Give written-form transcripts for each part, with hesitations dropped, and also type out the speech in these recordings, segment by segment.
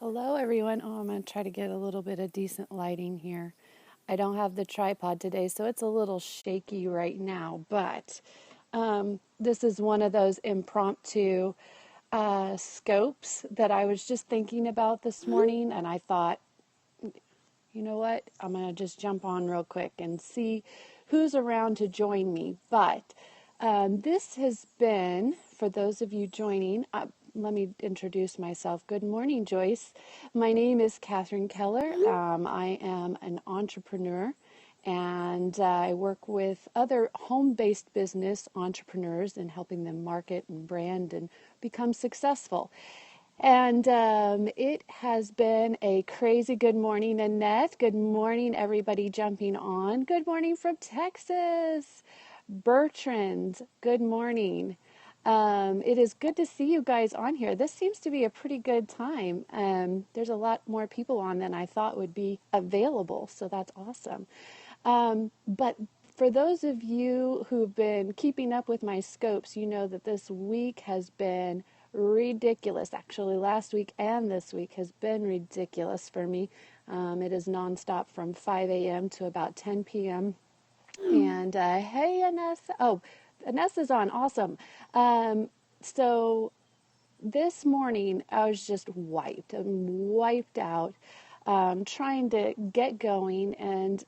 Hello, everyone. Oh, I'm going to try to get a little bit of decent lighting here. I don't have the tripod today, so it's a little shaky right now, but this is one of those impromptu scopes that I was just thinking about this morning, and I thought, you know what? I'm going to just jump on real quick and see who's around to join me. But this has been, for those of you joining, let me introduce myself. Good morning, Joyce. My name is Katherine Keller. I am an entrepreneur and I work with other home-based business entrepreneurs and helping them market and brand and become successful. And it has been a crazy good morning, Annette. Good morning, everybody jumping on. Good morning from Texas. Bertrand, good morning. It is good to see you guys on here. This seems to be a pretty good time. There's a lot more people on than I thought would be available, so that's awesome. But for those of you who've been keeping up with my scopes, you know that this week has been ridiculous. Actually, last week and this week has been ridiculous for me. It is nonstop from 5 a.m. to about 10 p.m. And hey, Anessa. Oh, Anessa's on. Awesome. So this morning I was just wiped. I'm wiped out, trying to get going. And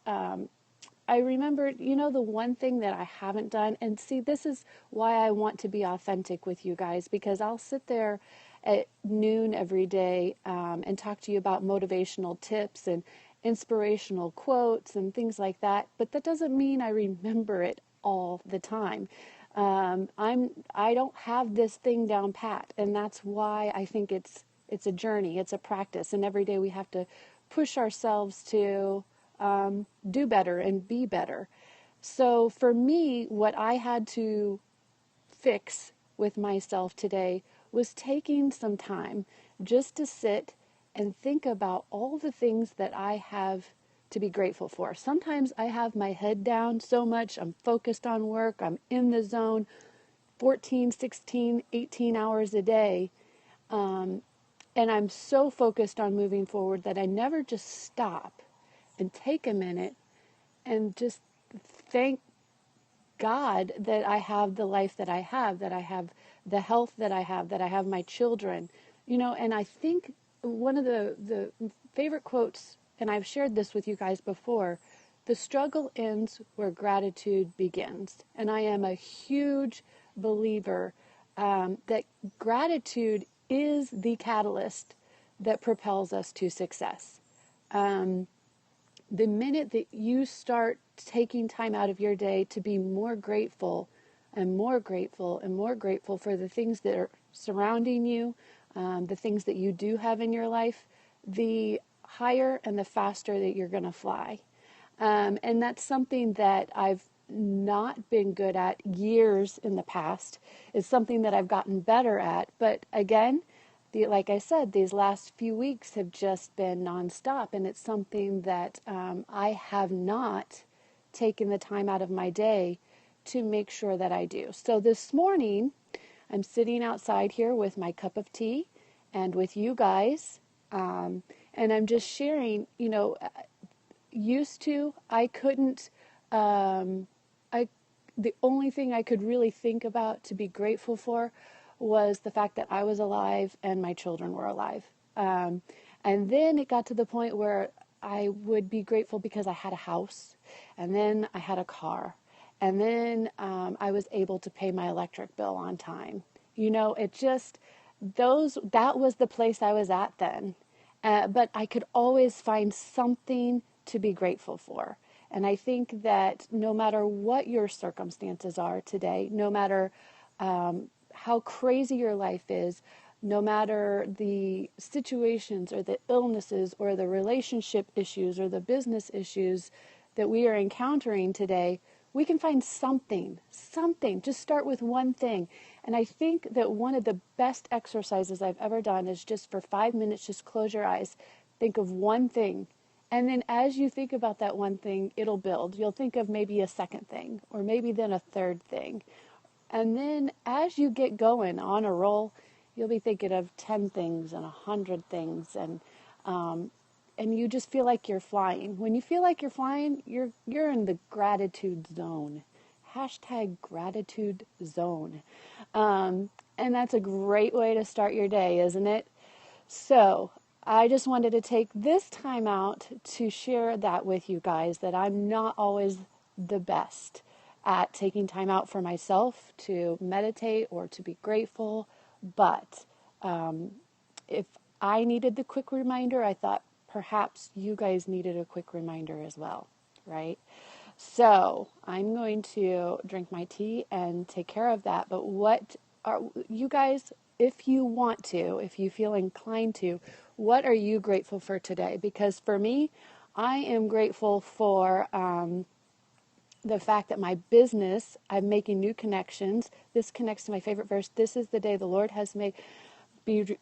I remembered, the one thing that I haven't done, and see, this is why I want to be authentic with you guys, because I'll sit there at noon every day and talk to you about motivational tips and inspirational quotes and things like that. But that doesn't mean I remember it all the time. I don't have this thing down pat, and that's why I think it's a journey, it's a practice, and every day we have to push ourselves to do better and be better. So for me, what I had to fix with myself today was taking some time just to sit and think about all the things that I have to be grateful for. Sometimes I have my head down so much, I'm focused on work, I'm in the zone 14, 16, 18 hours a day. And I'm so focused on moving forward that I never just stop and take a minute and just thank God that I have the life that I have the health that I have my children. And I think one of the favorite quotes, and I've shared this with you guys before, the struggle ends where gratitude begins. And I am a huge believer that gratitude is the catalyst that propels us to success. The minute that you start taking time out of your day to be more grateful and more grateful and more grateful for the things that are surrounding you, the things that you do have in your life, the higher and the faster that you're going to fly. And that's something that I've not been good at years in the past. It's something that I've gotten better at. But again, like I said, these last few weeks have just been nonstop, and it's something that I have not taken the time out of my day to make sure that I do. So this morning, I'm sitting outside here with my cup of tea and with you guys, and I'm just sharing, used to, I couldn't, I the only thing I could really think about to be grateful for was the fact that I was alive and my children were alive. And then it got to the point where I would be grateful because I had a house, and then I had a car, and then I was able to pay my electric bill on time. It just, that was the place I was at then. But I could always find something to be grateful for. And I think that no matter what your circumstances are today, no matter how crazy your life is, no matter the situations or the illnesses or the relationship issues or the business issues that we are encountering today, we can find something. Just start with one thing. And I think that one of the best exercises I've ever done is just for 5 minutes, just close your eyes, think of one thing. And then as you think about that one thing, it'll build. You'll think of maybe a second thing, or maybe then a third thing. And then as you get going on a roll, you'll be thinking of 10 things and 100 things, and you just feel like you're flying. When you feel like you're flying, you're in the gratitude zone. Hashtag gratitude zone. And that's a great way to start your day, isn't it? So I just wanted to take this time out to share that with you guys, that I'm not always the best at taking time out for myself to meditate or to be grateful. But if I needed the quick reminder, I thought perhaps you guys needed a quick reminder as well, right? So I'm going to drink my tea and take care of that. But what are you guys, if you want to, if you feel inclined to, what are you grateful for today? Because for me, I am grateful for the fact that my business, I'm making new connections. This connects to my favorite verse. This is the day the Lord has made. Be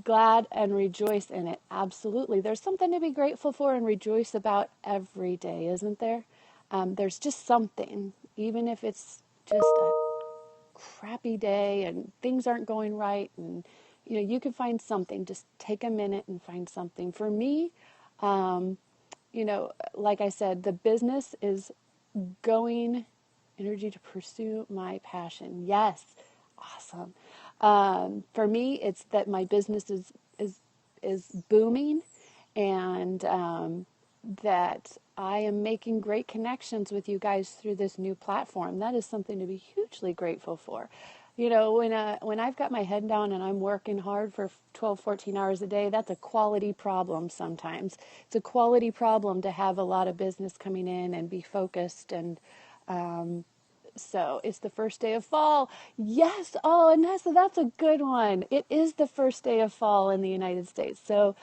glad and rejoice in it. Absolutely. There's something to be grateful for and rejoice about every day, isn't there? There's just something, even if it's just a crappy day and things aren't going right, and you can find something. Just take a minute and find something. For me, like I said, the business is going energy to pursue my passion. Yes, awesome. For me, it's that my business is booming, and that I am making great connections with you guys through this new platform. That is something to be hugely grateful for. When I've got my head down and I'm working hard for 12, 14 hours a day, that's a quality problem sometimes. It's a quality problem to have a lot of business coming in and be focused. And so it's the first day of fall. Yes. Oh, and that's a good one. It is the first day of fall in the United States. So,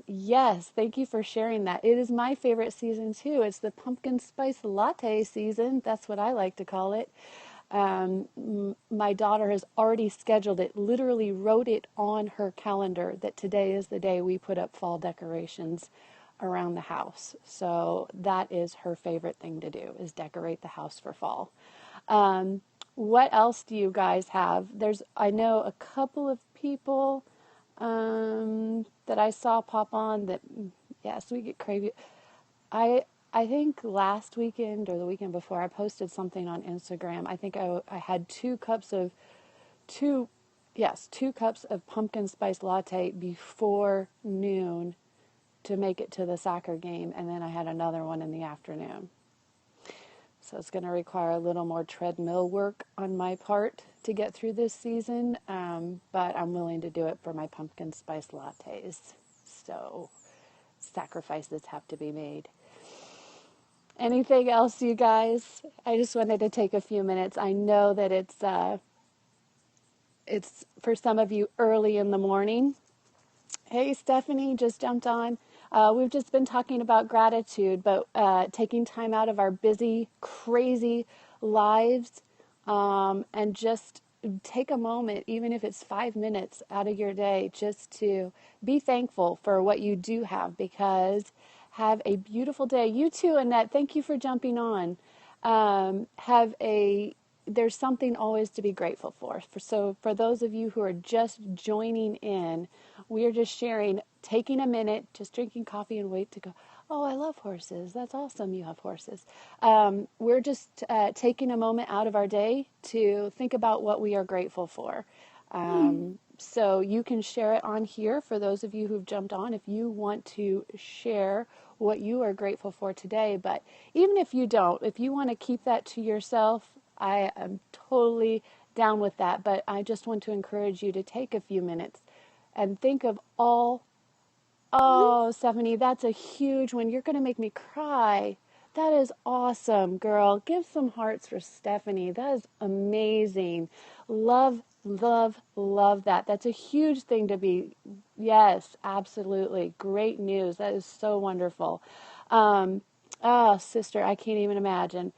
yes, thank you for sharing that. It is my favorite season too. It's the pumpkin spice latte season. That's what I like to call it. My daughter has already scheduled it, literally wrote it on her calendar that today is the day we put up fall decorations around the house. So that is her favorite thing to do, is decorate the house for fall. What else do you guys have? I know a couple of people that I saw pop on that, yes, we get crazy. I think last weekend or the weekend before, I posted something on Instagram. I think I had two, yes, 2 cups of pumpkin spice latte before noon to make it to the soccer game, and then I had another one in the afternoon. So it's going to require a little more treadmill work on my part to get through this season, but I'm willing to do it for my pumpkin spice lattes. So sacrifices have to be made. Anything else, you guys? I just wanted to take a few minutes. I know that it's for some of you early in the morning. Hey, Stephanie just jumped on. We've just been talking about gratitude, but taking time out of our busy, crazy lives, and just take a moment, even if it's 5 minutes out of your day, just to be thankful for what you do have, because have a beautiful day. You too, Annette. Thank you for jumping on. There's something always to be grateful for. So for those of you who are just joining in, we are just sharing, taking a minute, just drinking coffee and wait to go, oh, I love horses. That's awesome. You have horses. We're just taking a moment out of our day to think about what we are grateful for. So you can share it on here for those of you who've jumped on if you want to share what you are grateful for today. But even if you don't, if you want to keep that to yourself, I am totally down with that. But I just want to encourage you to take a few minutes and think of all. Oh, Stephanie, that's a huge one. You're going to make me cry. That is awesome, girl. Give some hearts for Stephanie. That is amazing. Love, love, love that. That's a huge thing to be. Yes, absolutely. Great news. That is so wonderful. Sister, I can't even imagine.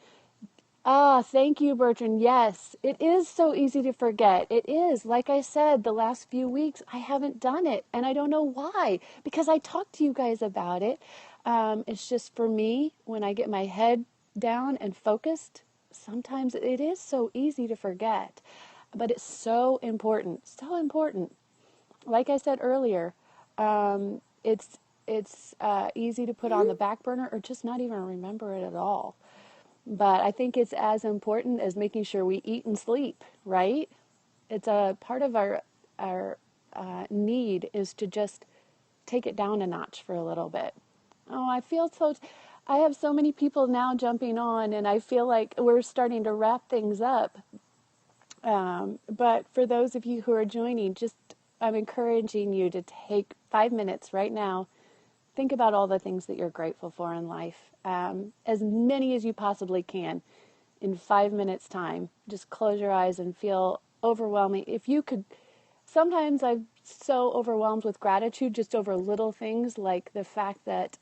Thank you, Bertrand. Yes, it is so easy to forget. It is. Like I said, the last few weeks, I haven't done it. And I don't know why, because I talked to you guys about it. It's just for me, when I get my head down and focused, sometimes it is so easy to forget. But it's so important, so important. Like I said earlier, it's easy to put on the back burner or just not even remember it at all. But I think it's as important as making sure we eat and sleep, right? It's a part of our need is to just take it down a notch for a little bit. Oh, I feel so. I have so many people now jumping on, and I feel like we're starting to wrap things up. But for those of you who are joining, just I'm encouraging you to take 5 minutes right now. Think about all the things that you're grateful for in life, as many as you possibly can in 5 minutes time. Just close your eyes and feel overwhelming. If you could, sometimes I'm so overwhelmed with gratitude just over little things like the fact that,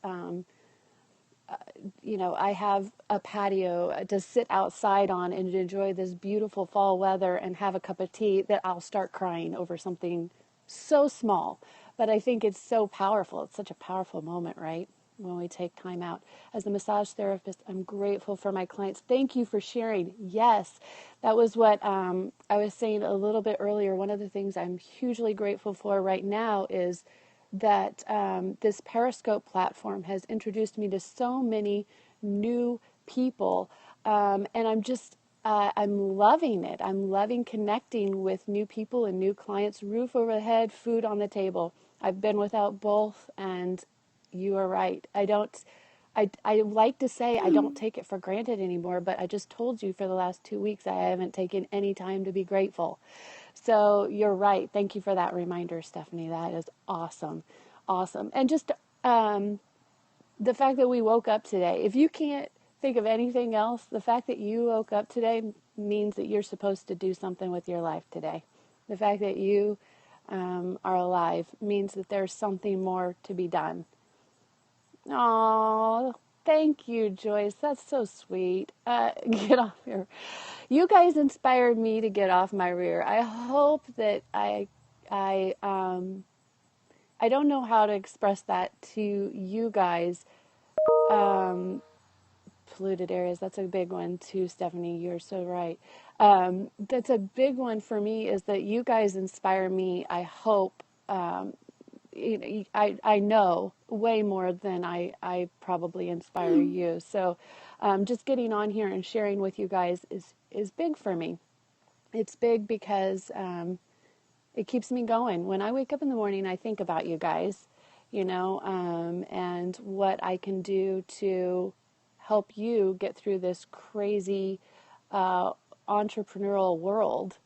I have a patio to sit outside on and enjoy this beautiful fall weather and have a cup of tea, that I'll start crying over something so small. But I think it's so powerful. It's such a powerful moment, right? When we take time out. As a massage therapist, I'm grateful for my clients. Thank you for sharing. Yes, that was what I was saying a little bit earlier. One of the things I'm hugely grateful for right now is that this Periscope platform has introduced me to so many new people, and I'm loving it. I'm loving connecting with new people and new clients. Roof over the head, food on the table. I've been without both, and you are right. I like to say I don't take it for granted anymore, but I just told you for the last 2 weeks I haven't taken any time to be grateful. So you're right. Thank you for that reminder, Stephanie. That is awesome. Awesome. And just the fact that we woke up today, if you can't think of anything else, the fact that you woke up today means that you're supposed to do something with your life today. The fact that you are alive means that there's something more to be done. Oh, thank you, Joyce. That's so sweet. Get off your. You guys inspired me to get off my rear. I hope that I don't know how to express that to you guys. Polluted areas. That's a big one too, Stephanie. You're so right. That's a big one for me. Is that you guys inspire me? I hope. I know way more than I probably inspire you. So just getting on here and sharing with you guys is big for me. It's big because it keeps me going. When I wake up in the morning, I think about you guys, and what I can do to help you get through this crazy entrepreneurial world,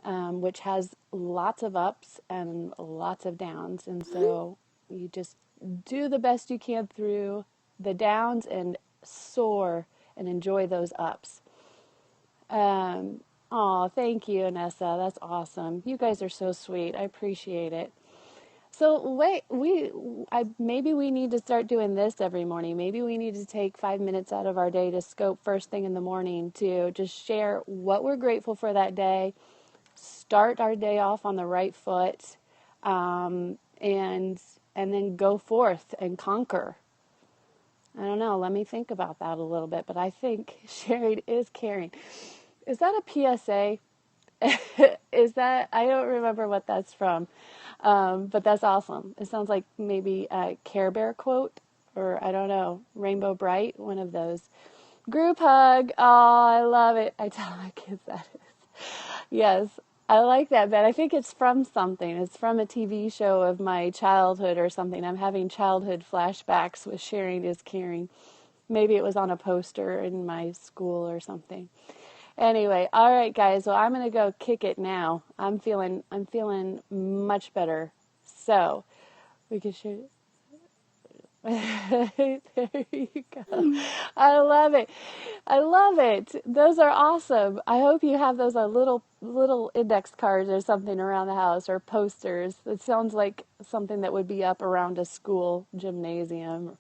which has lots of ups and lots of downs. And so you just do the best you can through the downs and soar and enjoy those ups. Oh, thank you, Anessa. That's awesome. You guys are so sweet. I appreciate it. So wait, maybe we need to start doing this every morning. Maybe we need to take 5 minutes out of our day to scope first thing in the morning to just share what we're grateful for that day, start our day off on the right foot, and then go forth and conquer. I don't know. Let me think about that a little bit. But I think sharing is caring. Is that a PSA? Is that, I don't remember what that's from, but that's awesome. It sounds like maybe a Care Bear quote, or I don't know, Rainbow Bright, one of those. Group hug. Oh, I love it. I tell my kids that is. Yes, I like that, but I think it's from something. It's from a TV show of my childhood or something. I'm having childhood flashbacks with sharing is caring. Maybe it was on a poster in my school or something. Anyway, all right, guys. Well, I'm gonna go kick it now. I'm feeling much better. So we can shoot. There you go. I love it. I love it. Those are awesome. I hope you have those on little index cards or something around the house, or posters. It sounds like something that would be up around a school gymnasium.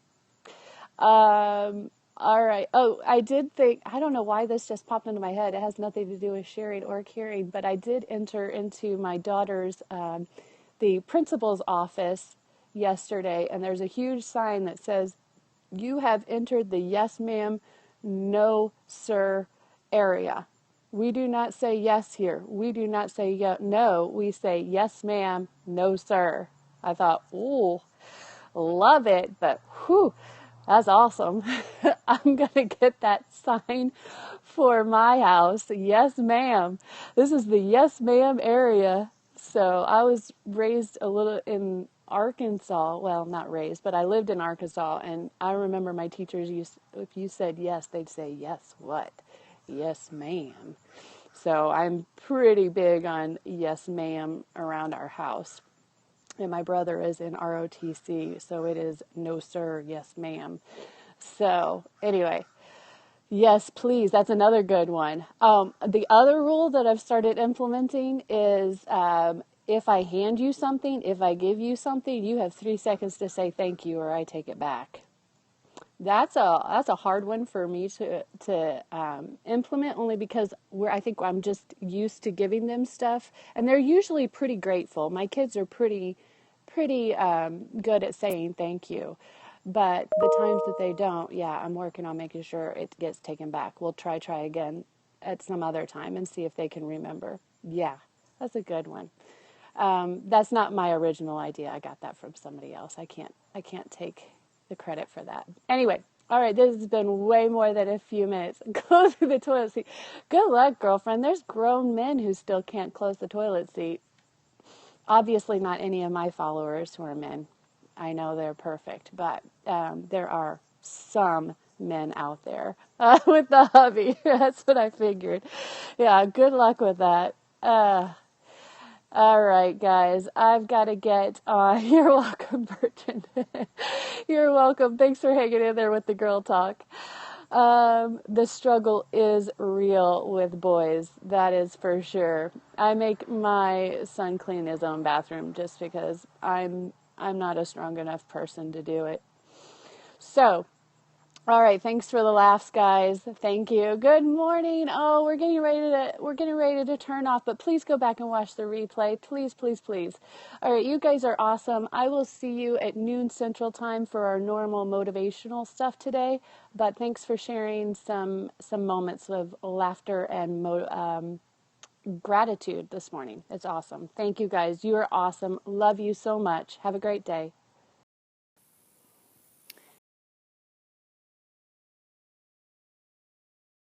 All right. Oh, I did think, I don't know why this just popped into my head. It has nothing to do with sharing or caring, but I did enter into my daughter's, the principal's office yesterday, and there's a huge sign that says, "You have entered the yes ma'am, no sir area." We do not say yes here. We do not say no. We say yes, ma'am, no, sir. I thought, ooh, love it, but whew, that's awesome. I'm going to get that sign for my house. Yes, ma'am. This is the yes, ma'am area. So I was raised a little in Arkansas. Well, not raised, but I lived in Arkansas. And I remember my teachers used, if you said yes, they'd say, yes, what? Yes, ma'am. So I'm pretty big on yes, ma'am around our house. And my brother is in ROTC, so it is no, sir, yes, ma'am. So anyway, yes, please. That's another good one. The other rule that I've started implementing is if I hand you something, if I give you something, you have 3 seconds to say thank you or I take it back. That's a hard one for me to implement, only because I think I'm just used to giving them stuff, and they're usually pretty grateful. My kids are pretty good at saying thank you, but the times that they don't, yeah, I'm working on making sure it gets taken back. We'll try again at some other time and see if they can remember. Yeah, that's a good one. That's not my original idea. I got that from somebody else. I can't take the credit for that. Anyway, all right, this has been way more than a few minutes. Go through the toilet seat. Good luck, girlfriend. There's grown men who still can't close the toilet seat. Obviously not any of my followers who are men. I know they're perfect, but there are some men out there with the hubby. That's what I figured. Yeah, good luck with that. All right, guys, I've got to get on. You're welcome, Bertrand. You're welcome. Thanks for hanging in there with the girl talk. The struggle is real with boys. That is for sure. I make my son clean his own bathroom just because I'm not a strong enough person to do it. So, all right, thanks for the laughs, guys. Thank you. Good morning. Oh, we're getting ready to turn off, but please go back and watch the replay. Please, please, please. All right, you guys are awesome. I will see you at noon Central Time for our normal motivational stuff today. But thanks for sharing some moments of laughter and gratitude this morning. It's awesome. Thank you, guys. You are awesome. Love you so much. Have a great day.